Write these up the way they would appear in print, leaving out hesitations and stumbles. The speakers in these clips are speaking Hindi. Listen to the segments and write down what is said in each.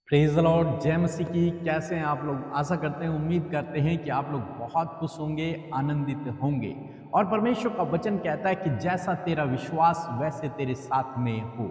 प्रेज द लॉर्ड, जय मसीह की। कैसे हैं आप लोग? आशा करते हैं, उम्मीद करते हैं कि आप लोग बहुत खुश होंगे, आनंदित होंगे। और परमेश्वर का वचन कहता है कि जैसा तेरा विश्वास वैसे तेरे साथ में हो।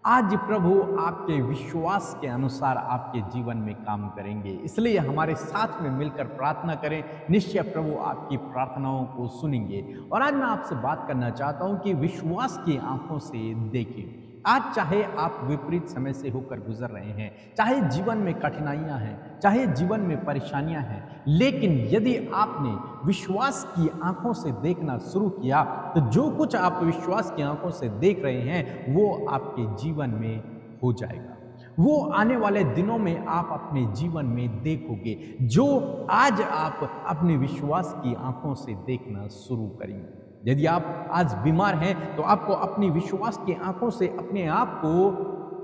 आज प्रभु आपके विश्वास के अनुसार आपके जीवन में काम करेंगे, इसलिए हमारे साथ में मिलकर प्रार्थना करें। निश्चय प्रभु आपकी प्रार्थनाओं को सुनेंगे। और आज मैं आपसे बात करना चाहता हूं कि विश्वास की आंखों से देखें। आज चाहे आप विपरीत समय से होकर गुजर रहे हैं, चाहे जीवन में कठिनाइयां हैं, चाहे जीवन में परेशानियां हैं, लेकिन यदि आपने विश्वास की आंखों से देखना शुरू किया तो जो कुछ आप विश्वास की आंखों से देख रहे हैं वो आपके जीवन में हो जाएगा। वो आने वाले दिनों में आप अपने जीवन में देखोगे जो आज आप अपने विश्वास की आंखों से देखना शुरू करेंगे। यदि आप आज बीमार हैं तो आपको अपनी विश्वास की आंखों से अपने आप को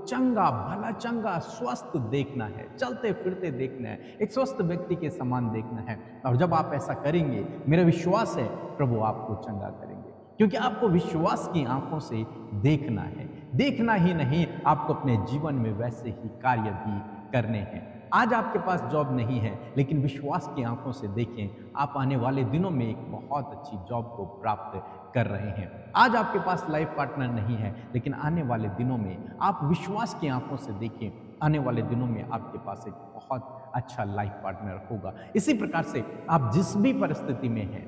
चंगा, भला चंगा, स्वस्थ देखना है, चलते फिरते देखना है, एक स्वस्थ व्यक्ति के समान देखना है। और जब आप ऐसा करेंगे, मेरा विश्वास है प्रभु आपको चंगा करेंगे, क्योंकि आपको विश्वास की आंखों से देखना है। देखना ही नहीं, आपको अपने जीवन में वैसे ही कार्य भी करने हैं। आज आपके पास जॉब नहीं है, लेकिन विश्वास की आंखों से देखें, आप आने वाले दिनों में एक बहुत अच्छी जॉब को प्राप्त कर रहे हैं। आज आपके पास लाइफ पार्टनर नहीं है, लेकिन आने वाले दिनों में आप विश्वास की आंखों से देखें, आने वाले दिनों में आपके पास एक बहुत अच्छा लाइफ पार्टनर होगा। इसी प्रकार से आप जिस भी परिस्थिति में हैं,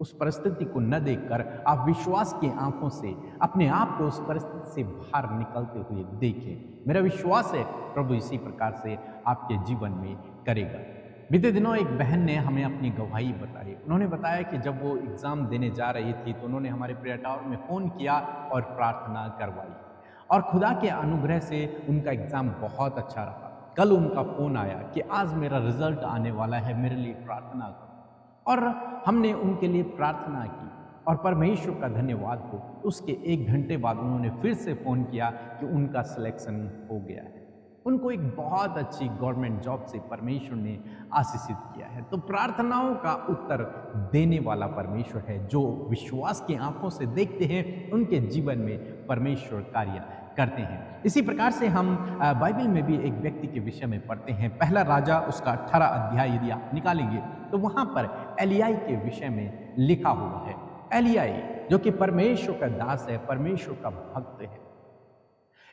उस परिस्थिति को न देखकर आप विश्वास की आंखों से अपने आप को उस परिस्थिति से बाहर निकलते हुए देखें। मेरा विश्वास है प्रभु इसी प्रकार से आपके जीवन में करेगा। बीते दिनों एक बहन ने हमें अपनी गवाही बताई। उन्होंने बताया कि जब वो एग्ज़ाम देने जा रही थी तो उन्होंने हमारे प्रेयर टावर में फ़ोन किया और प्रार्थना करवाई, और खुदा के अनुग्रह से उनका एग्ज़ाम बहुत अच्छा रहा। कल उनका फ़ोन आया कि आज मेरा रिजल्ट आने वाला है, मेरे लिए प्रार्थना करो। और हमने उनके लिए प्रार्थना की और परमेश्वर का धन्यवाद हो, उसके 1 घंटे बाद उन्होंने फिर से फ़ोन किया कि उनका सिलेक्शन हो गया है। उनको एक बहुत अच्छी गवर्नमेंट जॉब से परमेश्वर ने आशीषित किया है। तो प्रार्थनाओं का उत्तर देने वाला परमेश्वर है। जो विश्वास की आंखों से देखते हैं, उनके जीवन में परमेश्वर कार्य करते हैं। इसी प्रकार से हम बाइबल में भी एक व्यक्ति के विषय में पढ़ते हैं। पहला राजा उसका 18 अध्याय यदि आप निकालेंगे तो वहां पर एलियाई के विषय में लिखा हुआ है। एलियाई जो कि परमेश्वर का दास है, परमेश्वर का भक्त है।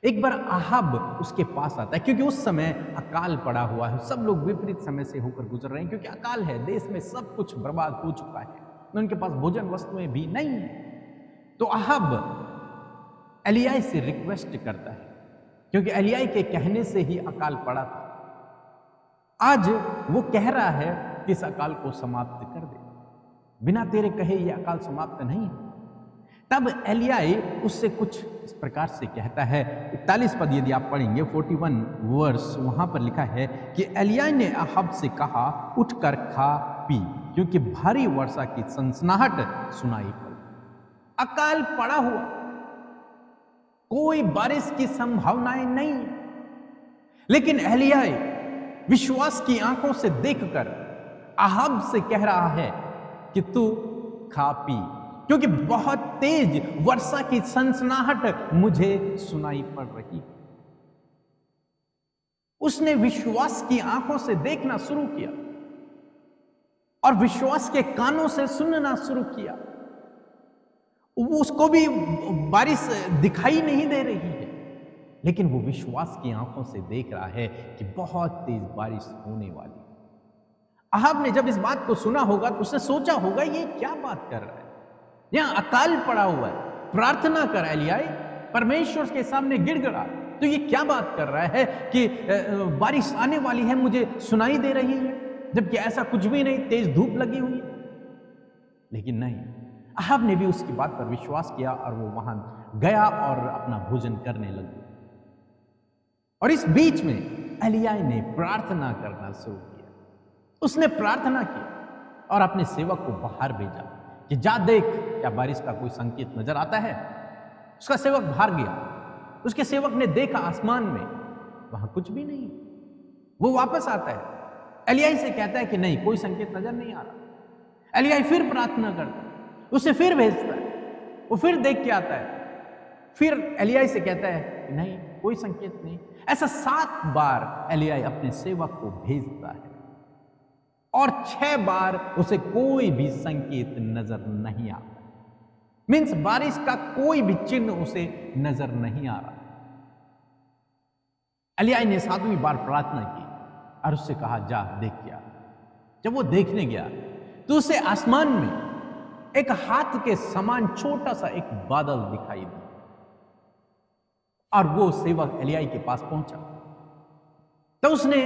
एक बार आहाब उसके पास आता है, क्योंकि उस समय अकाल पड़ा हुआ है, सब लोग विपरीत समय से होकर गुजर रहे हैं, क्योंकि अकाल है, देश में सब कुछ बर्बाद हो चुका है, उनके पास भोजन वस्तुएं भी नहीं है। तो आहाब एलियाई से रिक्वेस्ट करता है, क्योंकि एलियाई के कहने से ही अकाल पड़ा था। आज वो कह रहा है कि इस अकाल को समाप्त कर दे, बिना तेरे कहे ये अकाल समाप्त नहीं है। तब एलियाई उससे कुछ इस प्रकार से कहता है। 41 पद यदि आप पढ़ेंगे, 41 वर्स, वहां पर लिखा है कि एलियाई ने आहाब से कहा, उठकर खा पी, क्योंकि भारी वर्षा की सनसनाहट सुनाई पड़ी। अकाल पड़ा हुआ, कोई बारिश की संभावनाएं नहीं, लेकिन एलियाई विश्वास की आंखों से देखकर आहाब से कह रहा है कि तू खा पी, क्योंकि बहुत तेज वर्षा की सनसनाहट मुझे सुनाई पड़ रही है। उसने विश्वास की आंखों से देखना शुरू किया और विश्वास के कानों से सुनना शुरू किया। उसको भी बारिश दिखाई नहीं दे रही है, लेकिन वो विश्वास की आंखों से देख रहा है कि बहुत तेज बारिश होने वाली है। आहाब ने जब इस बात को सुना होगा तो उसने सोचा होगा, ये क्या बात कर रहा है, यहां अकाल पड़ा हुआ है, प्रार्थना कर एलियाई, परमेश्वर के सामने गिड़गिड़ा, तो ये क्या बात कर रहा है कि बारिश आने वाली है, मुझे सुनाई दे रही है, जबकि ऐसा कुछ भी नहीं, तेज धूप लगी हुई है। लेकिन नहीं, आहाब ने भी उसकी बात पर विश्वास किया और वो वहां गया और अपना भोजन करने लगा। और इस बीच में एलियाई ने प्रार्थना करना शुरू किया। उसने प्रार्थना की और अपने सेवक को बाहर भेजा कि जा देख, क्या बारिश का कोई संकेत नजर आता है। उसका सेवक बाहर गया, उसके सेवक ने देखा आसमान में, वहां कुछ भी नहीं। वो वापस आता है, एलियाई से कहता है कि नहीं, कोई संकेत नजर नहीं आ रहा। एलियाई फिर प्रार्थना करता है, उसे फिर भेजता है, वो फिर देख के आता है, फिर एलियाई से कहता है कि नहीं, कोई संकेत नहीं। ऐसा 7 बार एलिय्याह अपने सेवक को भेजता है और 6 बार उसे कोई भी संकेत नजर नहीं आता। मीन्स बारिश का कोई भी चिन्ह उसे नजर नहीं आ रहा। एलिय्याह ने 7वीं बार प्रार्थना की और उससे कहा, जा देख क्या। जब वो देखने गया तो उसे आसमान में एक हाथ के समान छोटा सा एक बादल दिखाई दिया और वो सेवक एलिय्याह के पास पहुंचा। तो उसने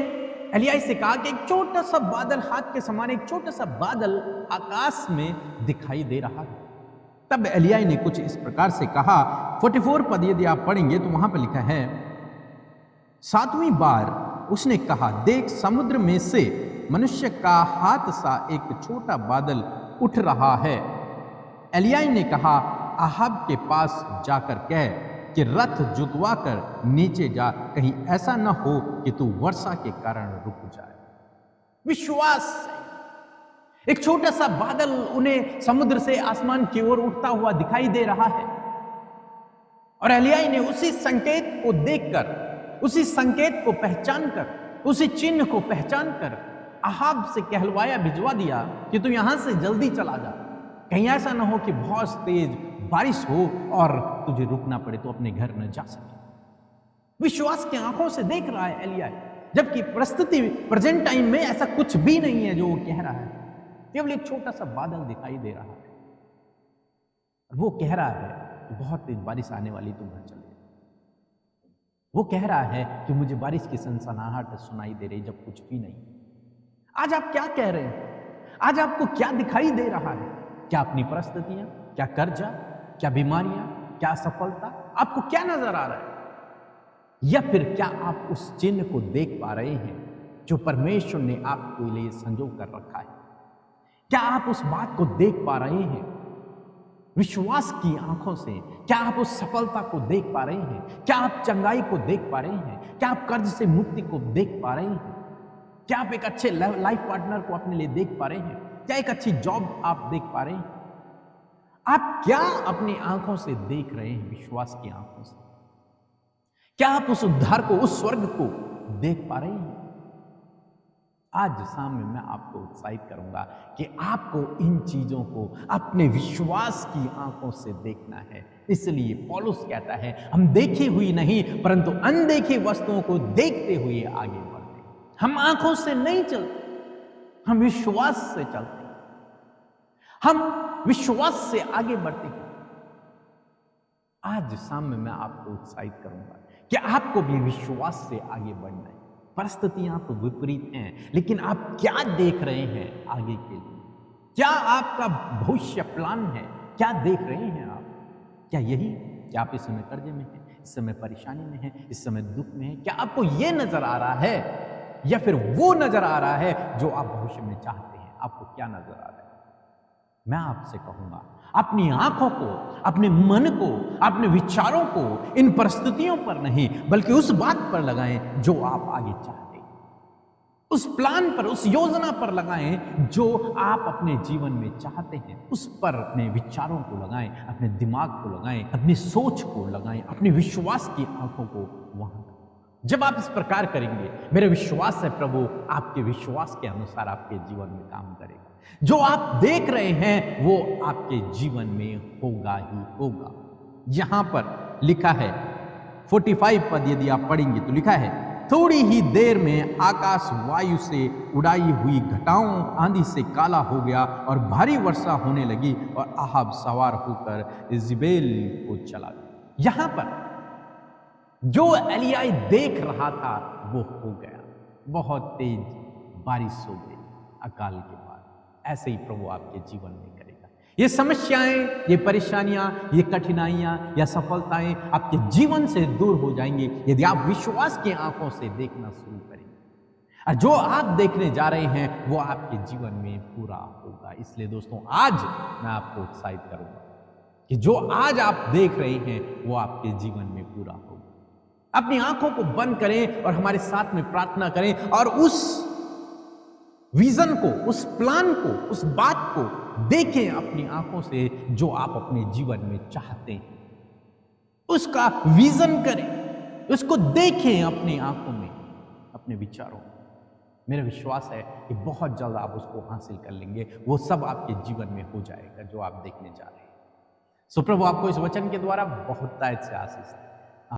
एलिय्याह से कहा कि एक छोटा सा बादल, हाथ के समान एक छोटा सा बादल आकाश में दिखाई दे रहा है। तब एलिय्याह ने कुछ इस प्रकार से कहा, 44 पद यदि आप पढ़ेंगे तो वहां पर लिखा है, 7वीं बार उसने कहा, देख समुद्र में से मनुष्य का हाथ सा एक छोटा बादल उठ रहा है। एलिय्याह ने कहा, अहाब के पास जाकर कह कि रथ जुतवा कर नीचे जा, कहीं ऐसा न हो कि तू वर्षा के कारण रुक जाए। विश्वास, एक छोटा सा बादल उन्हें समुद्र से आसमान की ओर उठता हुआ दिखाई दे रहा है और एलिय्याह ने उसी संकेत को देखकर, उसी संकेत को पहचान कर, उसी चिन्ह को पहचान कर अहाब से कहलवाया, भिजवा दिया कि तू यहां से जल्दी चला जा, कहीं ऐसा ना हो कि बहुत तेज बारिश हो और तुझे रुकना पड़े तो अपने घर न जा सके। विश्वास की आंखों से देख रहा है एलिय्याह, जबकि परिस्थिति प्रेजेंट टाइम में ऐसा कुछ भी नहीं है जो वो कह रहा है। केवल एक छोटा सा बादल दिखाई दे रहा है। वो कह रहा है कि बहुत तेज बारिश आने वाली, तुम घर चले। वो कह रहा है कि मुझे बारिश की सनसनाहट सुनाई दे रही, जब कुछ भी नहीं। आज आप क्या कह रहे हैं? आज आपको क्या दिखाई दे रहा है? क्या अपनी परिस्थितियां, क्या कर्जा, क्या बीमारियां, क्या असफलता, आपको क्या नजर आ रहा है? या फिर क्या आप उस चिन्ह को देख पा रहे हैं जो परमेश्वर ने आपके लिए संजो कर रखा है? क्या आप उस बात को देख पा रहे हैं विश्वास की आंखों से? क्या आप उस सफलता को देख पा रहे हैं? क्या आप चंगाई को देख पा रहे हैं? क्या आप कर्ज से मुक्ति को देख पा रहे हैं? क्या आप एक अच्छे लाइफ पार्टनर को अपने लिए देख पा रहे हैं? क्या एक अच्छी जॉब आप देख पा रहे हैं? आप क्या अपनी आंखों से देख रहे हैं, विश्वास की आंखों से? क्या आप उस उद्धार को, उस स्वर्ग को देख पा रहे हैं? आज शाम में मैं आपको उत्साहित करूंगा कि आपको इन चीजों को अपने विश्वास की आंखों से देखना है। इसलिए पौलुस कहता है, हम देखी हुई नहीं परंतु अनदेखी वस्तुओं को देखते हुए आगे बढ़ते हैं। हम आंखों से नहीं चलते, हम विश्वास से चलते हैं। हम विश्वास से आगे बढ़ते हैं। आज शाम में मैं आपको उत्साहित करूंगा कि आपको भी विश्वास से आगे बढ़ना है। परिस्थितियां तो विपरीत हैं, लेकिन आप क्या देख रहे हैं आगे के लिए? क्या आपका भविष्य प्लान है? क्या देख रहे हैं आप? क्या यही कि आप इस समय कर्जे में हैं, इस समय परेशानी में हैं, इस समय दुख में हैं? क्या आपको यह नजर आ रहा है या फिर वो नजर आ रहा है जो आप भविष्य में चाहते हैं? आपको क्या नजर आ रहा है? मैं आपसे कहूंगा, अपनी आंखों को, अपने मन को, अपने विचारों को इन परिस्थितियों पर नहीं बल्कि उस बात पर लगाएं जो आप आगे चाहते हैं। उस प्लान पर, उस योजना पर लगाएं जो आप अपने जीवन में चाहते हैं। उस पर अपने विचारों को लगाएं, अपने दिमाग को लगाएं, अपनी सोच को लगाएं, अपने विश्वास की आंखों को वहां। जब आप इस प्रकार करेंगे, मेरा विश्वास है प्रभु आपके विश्वास के अनुसार आपके जीवन में काम करेगा। जो आप देख रहे हैं वो आपके जीवन में होगा ही होगा। यहां पर लिखा है 45 पद यदि आप पढ़ेंगे तो लिखा है, थोड़ी ही देर में आकाश वायु से उड़ाई हुई घटाओं आंधी से काला हो गया और भारी वर्षा होने लगी और अहाब सवार होकर इज़ेबेल को चला गया। यहां पर जो एलिय्याह देख रहा था वो हो गया। बहुत तेज बारिश हो गई अकाल के बाद। ऐसे ही प्रभु आपके जीवन में करेगा। ये समस्याएं, ये परेशानियां, ये कठिनाइयां या सफलताएं आपके जीवन से दूर हो जाएंगी यदि आप विश्वास की आंखों से देखना शुरू करेंगे। और जो आप देखने जा रहे हैं वो आपके जीवन में पूरा होगा। इसलिए दोस्तों, आज मैं आपको उत्साहित करूंगा कि जो आज आप देख रहे हैं वो आपके जीवन में पूरा होगा। अपनी आंखों को बंद करें और हमारे साथ में प्रार्थना करें और उस विजन को, उस प्लान को, उस बात को देखें अपनी आंखों से जो आप अपने जीवन में चाहते हैं। उसका विजन करें, उसको देखें अपनी आंखों में, अपने विचारों में। मेरा विश्वास है कि बहुत जल्द आप उसको हासिल कर लेंगे। वो सब आपके जीवन में हो जाएगा जो आप देखने जा रहे हैं। सो प्रभु आपको इस वचन के द्वारा बहुत तायत से आशीष दे।